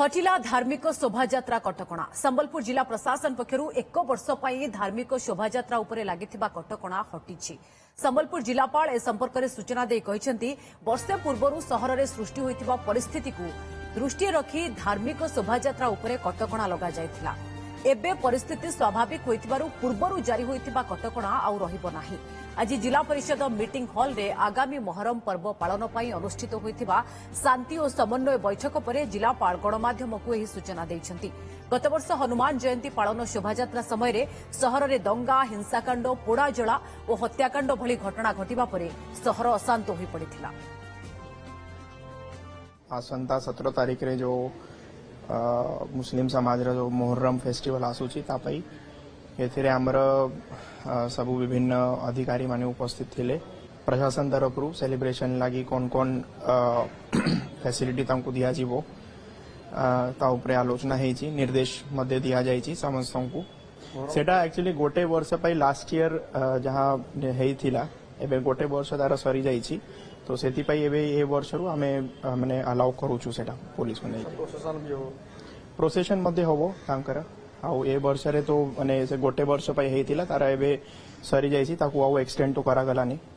हटिला धार्मिक शोभायात्रा कटकणा संबलपुर जिला प्रशासन पक्षरु 1 वर्ष पई धार्मिक शोभायात्रा उपरे लागिथिबा कटकणा हटिछि। संबलपुर जिलापाल ए संपर्क में सूचना दे कहिसेंती वर्षे पूर्वरु सहर में सृष्टि होइतिबा परिस्थिति को दृष्टि रखी धार्मिक शोभायात्रा उपरे कटकणा लगा जायथिला। एबे परिस्थिति स्वाभाविक होइतिबारु पूर्वरु जारी होइतिबा कटकणा आउ रहिबो नाही। आज जिला परिषद मीटिंग हॉल रे आगामी मोहरम पर्व पालन पई अनुष्ठित होइतिबा शांति और समन्वय बैठक पर जिलापाल गणमाध्यम को एही सूचना दैछंती। गत वर्ष हनुमान जयंती पालन शोभायात्रा समय रे सहर रे दंगा हिंसाकांड पोड़ाजला और हत्याकांड भली घटना घटिबा परे सहर अशांत होई पड़िथिला। आसंता 17 तारीख रे जो मुस्लिम समाज रो जो मोहर्रम फेस्टिवल आसूची तापई एथिरे हमर सबु विभिन्न अधिकारी माने उपस्थित थिले। प्रशासन तरफ सेलिब्रेशन लागी कोन कोन फैसिलिटी तांको दिया जीवो ता उपरे आलोचना हेची निर्देश मध्य दिया जायची समस्तों को। सेटा एक्चुअली गोटे वर्ष पई लास्ट ईयर जहां हेई थिला एबे गोटे वर्ष तार सरी जायची तो सेति पई एबे ए वर्ष रु हमें माने अलाउ करूछु सेटा पुलिस को नै प्रोसेशन मध्ये होबो तांकर आउ ए वर्ष रे तो माने से गोटे वर्ष पई हेई थिला तार एबे सरी जायची ताकू आउ एक्सटेंड तो करा गलानी।